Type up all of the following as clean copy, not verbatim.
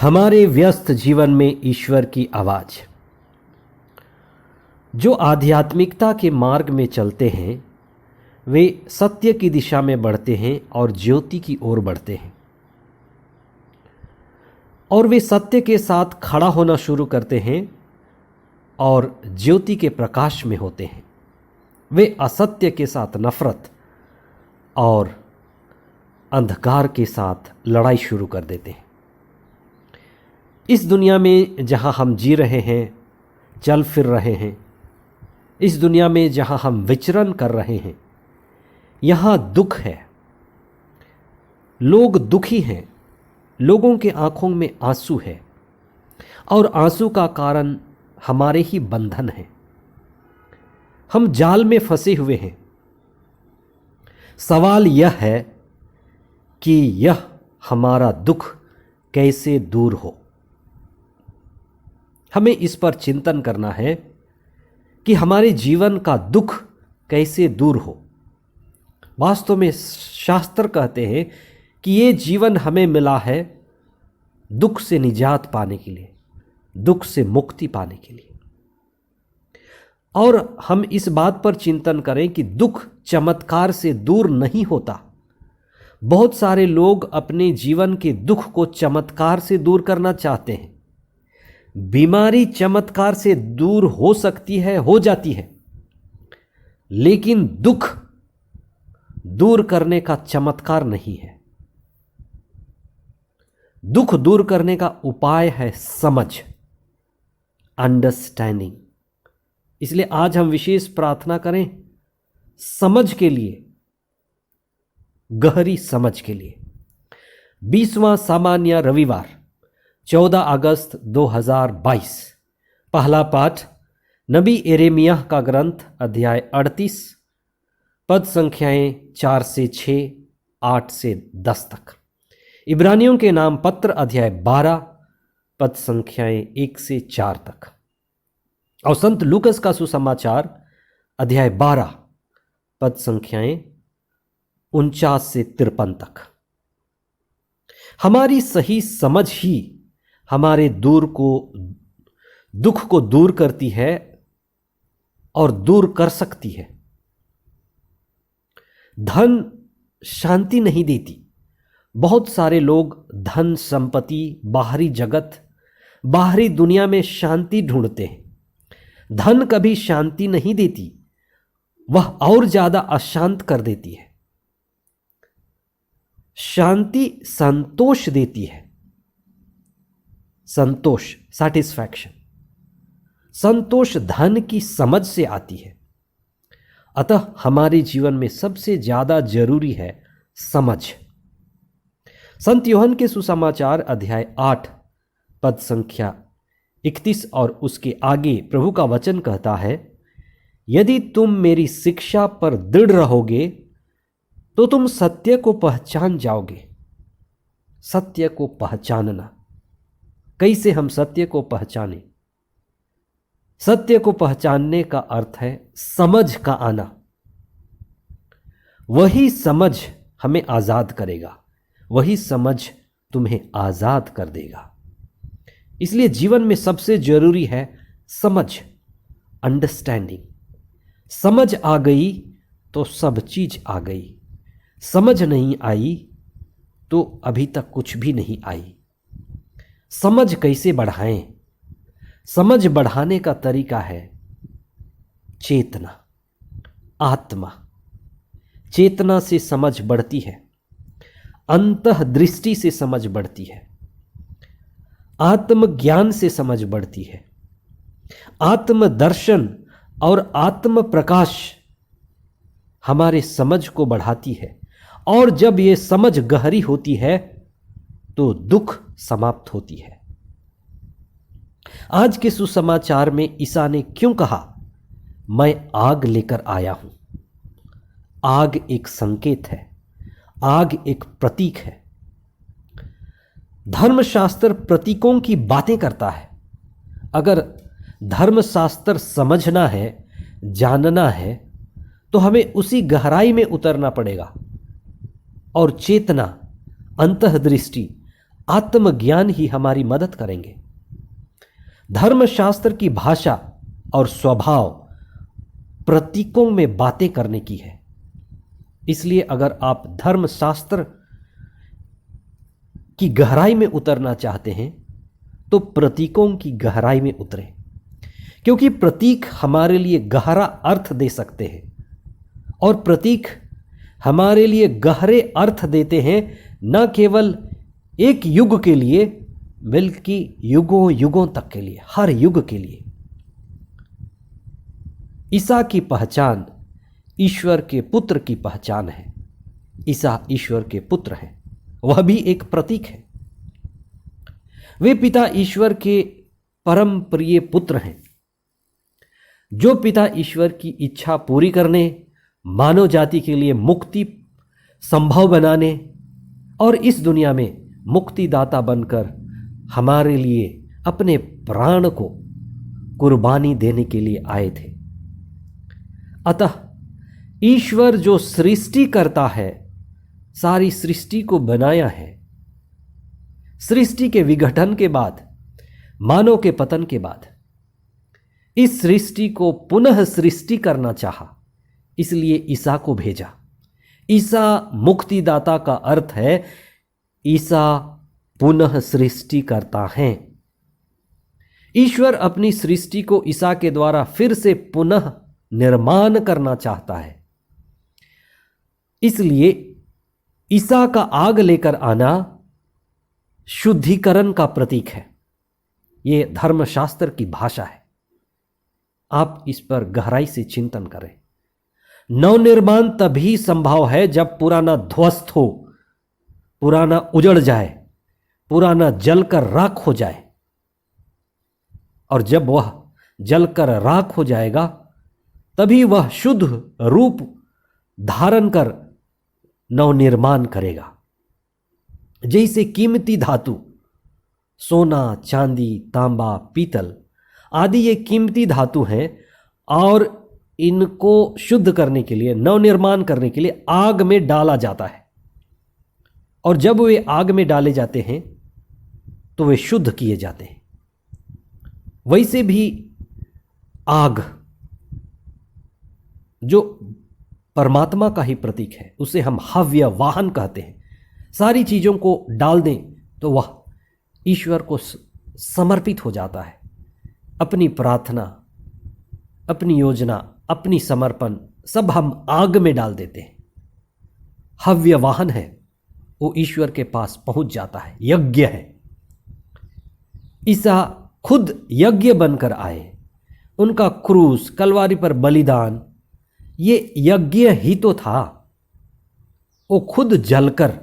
हमारे व्यस्त जीवन में ईश्वर की आवाज़। जो आध्यात्मिकता के मार्ग में चलते हैं वे सत्य की दिशा में बढ़ते हैं और ज्योति की ओर बढ़ते हैं, और वे सत्य के साथ खड़ा होना शुरू करते हैं और ज्योति के प्रकाश में होते हैं। वे असत्य के साथ नफरत और अंधकार के साथ लड़ाई शुरू कर देते हैं। इस दुनिया में जहां हम जी रहे हैं, चल फिर रहे हैं, इस दुनिया में जहां हम विचरण कर रहे हैं, यहाँ दुख है। लोग दुखी हैं, लोगों के आंखों में आंसू है, और आंसू का कारण हमारे ही बंधन है। हम जाल में फंसे हुए हैं। सवाल यह है कि यह हमारा दुख कैसे दूर हो। हमें इस पर चिंतन करना है कि हमारे जीवन का दुख कैसे दूर हो। वास्तव में शास्त्र कहते हैं कि ये जीवन हमें मिला है दुख से निजात पाने के लिए, दुख से मुक्ति पाने के लिए। और हम इस बात पर चिंतन करें कि दुख चमत्कार से दूर नहीं होता। बहुत सारे लोग अपने जीवन के दुख को चमत्कार से दूर करना चाहते हैं। बीमारी चमत्कार से दूर हो सकती है, हो जाती है, लेकिन दुख दूर करने का चमत्कार नहीं है। दुख दूर करने का उपाय है समझ, अंडरस्टैंडिंग। इसलिए आज हम विशेष प्रार्थना करें समझ के लिए, गहरी समझ के लिए। 20वां सामान्य रविवार 14 अगस्त 2022। पहला पाठ नबी यिर्मयाह का ग्रंथ अध्याय 38 पद संख्याएं 4 से 6, 8 से 10 तक। इब्रानियों के नाम पत्र अध्याय 12 पद संख्याएं 1 से 4 तक। और संत लूकस का सुसमाचार अध्याय 12 पद संख्याएं 49 से 53 तक। हमारी सही समझ ही हमारे दुख को दूर करती है और दूर कर सकती है। धन शांति नहीं देती। बहुत सारे लोग धन, संपत्ति, बाहरी जगत, बाहरी दुनिया में शांति ढूंढते हैं। धन कभी शांति नहीं देती, वह और ज्यादा अशांत कर देती है। शांति संतोष देती है, संतोष, सैटिस्फैक्शन। संतोष धन की समझ से आती है। अतः हमारे जीवन में सबसे ज्यादा जरूरी है समझ। संत यूहन्ना के सुसमाचार अध्याय 8 पद संख्या 31 और उसके आगे प्रभु का वचन कहता है, यदि तुम मेरी शिक्षा पर दृढ़ रहोगे तो तुम सत्य को पहचान जाओगे। सत्य को पहचानना। कैसे हम सत्य को पहचानें? सत्य को पहचानने का अर्थ है समझ का आना। वही समझ हमें आजाद करेगा, वही समझ तुम्हें आजाद कर देगा। इसलिए जीवन में सबसे जरूरी है समझ, अंडरस्टैंडिंग। समझ आ गई तो सब चीज आ गई। समझ नहीं आई तो अभी तक कुछ भी नहीं आई। समझ कैसे बढ़ाएं? समझ बढ़ाने का तरीका है चेतना, आत्मा। चेतना से समझ बढ़ती है, अंतःदृष्टि से समझ बढ़ती है, आत्मज्ञान से समझ बढ़ती है, आत्मदर्शन और आत्म प्रकाश हमारे समझ को बढ़ाती है। और जब ये समझ गहरी होती है तो दुख समाप्त होती है। आज के सुसमाचार में ईसा ने क्यों कहा, मैं आग लेकर आया हूं? आग एक संकेत है, आग एक प्रतीक है। धर्मशास्त्र प्रतीकों की बातें करता है। अगर धर्मशास्त्र समझना है, जानना है, तो हमें उसी गहराई में उतरना पड़ेगा। और चेतना, अंतःदृष्टि, आत्मज्ञान ही हमारी मदद करेंगे। धर्मशास्त्र की भाषा और स्वभाव प्रतीकों में बातें करने की है। इसलिए अगर आप धर्मशास्त्र की गहराई में उतरना चाहते हैं तो प्रतीकों की गहराई में उतरें, क्योंकि प्रतीक हमारे लिए गहरा अर्थ दे सकते हैं और प्रतीक हमारे लिए गहरे अर्थ देते हैं, न केवल एक युग के लिए बल्कि युगों युगों तक के लिए, हर युग के लिए। ईसा की पहचान ईश्वर के पुत्र की पहचान है। ईसा ईश्वर के पुत्र हैं, वह भी एक प्रतीक है। वे पिता ईश्वर के परम प्रिय पुत्र हैं, जो पिता ईश्वर की इच्छा पूरी करने, मानव जाति के लिए मुक्ति संभव बनाने और इस दुनिया में मुक्तिदाता बनकर हमारे लिए अपने प्राण को कुर्बानी देने के लिए आए थे। अतः ईश्वर जो सृष्टि करता है, सारी सृष्टि को बनाया है, सृष्टि के विघटन के बाद, मानव के पतन के बाद इस सृष्टि को पुनः सृष्टि करना चाहा, इसलिए ईसा को भेजा। ईसा मुक्तिदाता का अर्थ है ईसा पुनः सृष्टि करता है। ईश्वर अपनी सृष्टि को ईसा के द्वारा फिर से पुनः निर्माण करना चाहता है। इसलिए ईसा का आग लेकर आना शुद्धिकरण का प्रतीक है। यह धर्मशास्त्र की भाषा है। आप इस पर गहराई से चिंतन करें। नवनिर्माण तभी संभव है जब पुराना ध्वस्त हो, पुराना उजड़ जाए, पुराना जलकर राख हो जाए, और जब वह जलकर राख हो जाएगा तभी वह शुद्ध रूप धारण कर नवनिर्माण करेगा। जैसे कीमती धातु सोना, चांदी, तांबा, पीतल आदि ये कीमती धातु हैं और इनको शुद्ध करने के लिए, नवनिर्माण करने के लिए आग में डाला जाता है, और जब वे आग में डाले जाते हैं तो वे शुद्ध किए जाते हैं। वैसे भी आग जो परमात्मा का ही प्रतीक है, उसे हम हव्य वाहन कहते हैं। सारी चीज़ों को डाल दें तो वह ईश्वर को समर्पित हो जाता है। अपनी प्रार्थना, अपनी योजना, अपनी समर्पण सब हम आग में डाल देते हैं। हव्य वाहन है, वो ईश्वर के पास पहुंच जाता है, यज्ञ है। ईसा खुद यज्ञ बनकर आए। उनका क्रूस, कलवारी पर बलिदान, ये यज्ञ ही तो था। वो खुद जलकर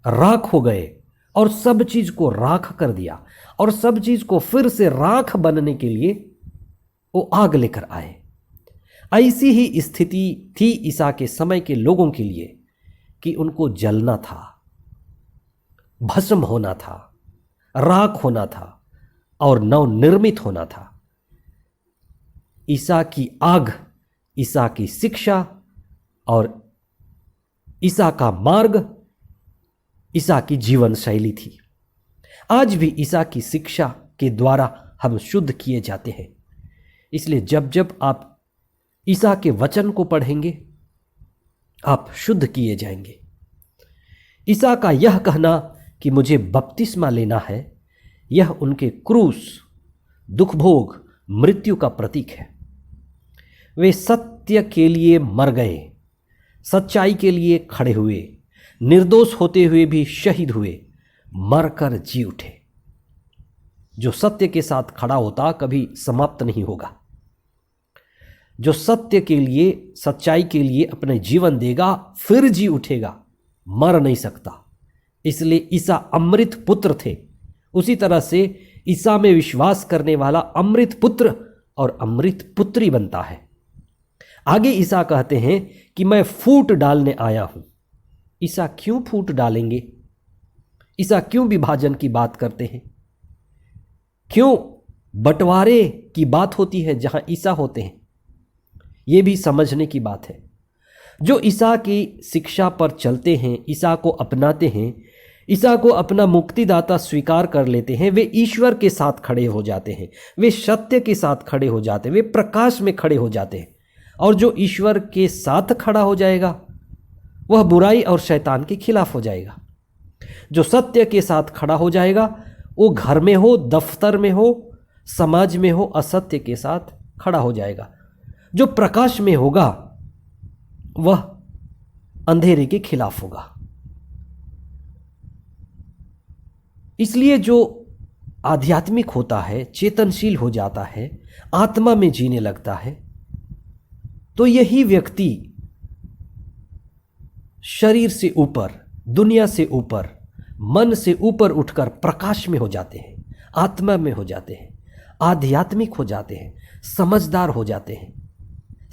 राख हो गए और सब चीज को राख कर दिया, और सब चीज को फिर से राख बनने के लिए वो आग लेकर आए। ऐसी ही स्थिति थी ईसा के समय के लोगों के लिए कि उनको जलना था, भस्म होना था, राख होना था और नवनिर्मित होना था। ईसा की आग, ईसा की शिक्षा और ईसा का मार्ग, ईसा की जीवन शैली थी। आज भी ईसा की शिक्षा के द्वारा हम शुद्ध किए जाते हैं। इसलिए जब जब आप ईसा के वचन को पढ़ेंगे आप शुद्ध किए जाएंगे। ईसा का यह कहना कि मुझे बपतिस्मा लेना है, यह उनके क्रूस, दुख भोग, मृत्यु का प्रतीक है। वे सत्य के लिए मर गए, सच्चाई के लिए खड़े हुए, निर्दोष होते हुए भी शहीद हुए, मरकर जी उठे। जो सत्य के साथ खड़ा होता कभी समाप्त नहीं होगा। जो सत्य के लिए, सच्चाई के लिए अपने जीवन देगा फिर जी उठेगा, मर नहीं सकता। इसलिए ईसा अमृत पुत्र थे। उसी तरह से ईसा में विश्वास करने वाला अमृत पुत्र और अमृत पुत्री बनता है। आगे ईसा कहते हैं कि मैं फूट डालने आया हूं। ईसा क्यों फूट डालेंगे? ईसा क्यों विभाजन की बात करते हैं? क्यों बंटवारे की बात होती है जहां ईसा होते हैं? यह भी समझने की बात है। जो ईसा की शिक्षा पर चलते हैं, ईसा को अपनाते हैं, ईसा को अपना मुक्तिदाता स्वीकार कर लेते हैं, वे ईश्वर के साथ खड़े हो जाते हैं, वे सत्य के साथ खड़े हो जाते हैं, वे प्रकाश में खड़े हो जाते हैं। और जो ईश्वर के साथ खड़ा हो जाएगा वह बुराई और शैतान के खिलाफ हो जाएगा। जो सत्य के साथ खड़ा हो जाएगा वो घर में हो, दफ्तर में हो, समाज में हो, असत्य के साथ खड़ा हो जाएगा। जो प्रकाश में होगा वह अंधेरे के खिलाफ होगा। इसलिए जो आध्यात्मिक होता है, चेतनशील हो जाता है, आत्मा में जीने लगता है, तो यही व्यक्ति शरीर से ऊपर, दुनिया से ऊपर, मन से ऊपर उठकर प्रकाश में हो जाते हैं, आत्मा में हो जाते हैं, आध्यात्मिक हो जाते हैं, समझदार हो जाते हैं,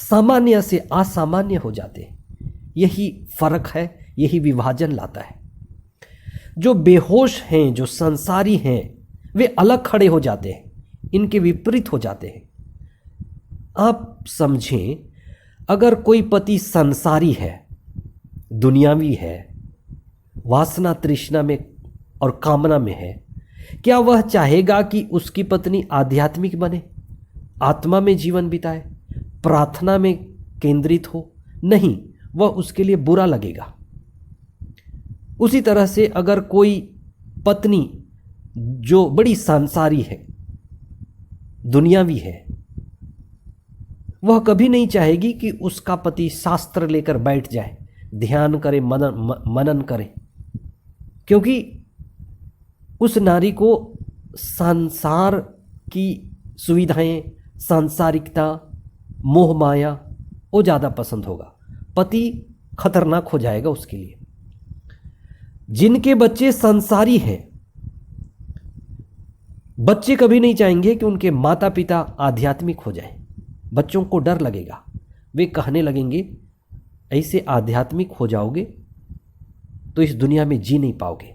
सामान्य से असामान्य हो जाते हैं। यही फर्क है, यही विभाजन लाता है। जो बेहोश हैं, जो संसारी हैं, वे अलग खड़े हो जाते हैं, इनके विपरीत हो जाते हैं। आप समझें, अगर कोई पति संसारी है, दुनियावी है, वासना तृष्णा में और कामना में है, क्या वह चाहेगा कि उसकी पत्नी आध्यात्मिक बने, आत्मा में जीवन बिताए, प्रार्थना में केंद्रित हो? नहीं, वह उसके लिए बुरा लगेगा। उसी तरह से अगर कोई पत्नी जो बड़ी सांसारी है, दुनियावी है, वह कभी नहीं चाहेगी कि उसका पति शास्त्र लेकर बैठ जाए, ध्यान करे, मनन करे, क्योंकि उस नारी को संसार की सुविधाएं, सांसारिकता, मोह माया वो ज़्यादा पसंद होगा। पति खतरनाक हो जाएगा उसके लिए। जिनके बच्चे संसारी हैं, बच्चे कभी नहीं चाहेंगे कि उनके माता पिता आध्यात्मिक हो जाएं। बच्चों को डर लगेगा, वे कहने लगेंगे ऐसे आध्यात्मिक हो जाओगे तो इस दुनिया में जी नहीं पाओगे।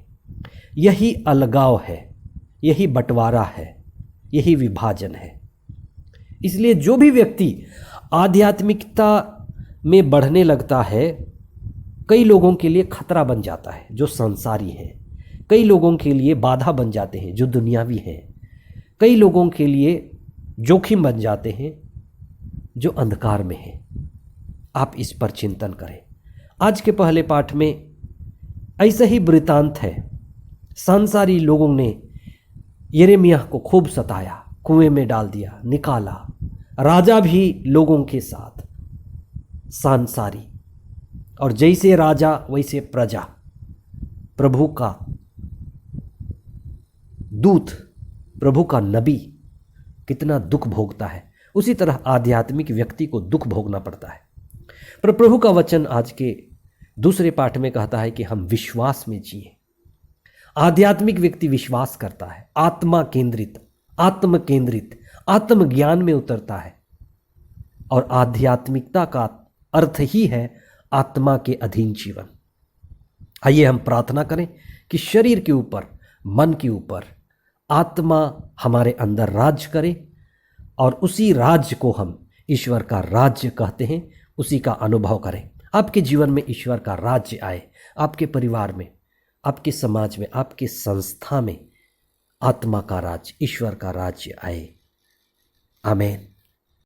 यही अलगाव है, यही बंटवारा है, यही विभाजन है। इसलिए जो भी व्यक्ति आध्यात्मिकता में बढ़ने लगता है, कई लोगों के लिए खतरा बन जाता है जो संसारी हैं, कई लोगों के लिए बाधा बन जाते हैं जो दुनियावी हैं, कई लोगों के लिए जोखिम बन जाते हैं जो अंधकार में हैं। आप इस पर चिंतन करें। आज के पहले पाठ में ऐसा ही वृतांत है। संसारी लोगों ने यिर्मयाह को खूब सताया, कुएं में डाल दिया, निकाला। राजा भी लोगों के साथ सांसारी, और जैसे राजा वैसे प्रजा। प्रभु का दूत, प्रभु का नबी कितना दुख भोगता है, उसी तरह आध्यात्मिक व्यक्ति को दुख भोगना पड़ता है। पर प्रभु का वचन आज के दूसरे पाठ में कहता है कि हम विश्वास में जिए। आध्यात्मिक व्यक्ति विश्वास करता है, आत्मा केंद्रित, आत्म केंद्रित, आत्मज्ञान में उतरता है। और आध्यात्मिकता का अर्थ ही है आत्मा के अधीन जीवन। आइए हम प्रार्थना करें कि शरीर के ऊपर, मन के ऊपर आत्मा हमारे अंदर राज्य करे, और उसी राज्य को हम ईश्वर का राज्य कहते हैं, उसी का अनुभव करें। आपके जीवन में ईश्वर का राज्य आए, आपके परिवार में, आपके समाज में, आपके संस्था में आत्मा का राज्य, ईश्वर का राज्य आए। आमीन।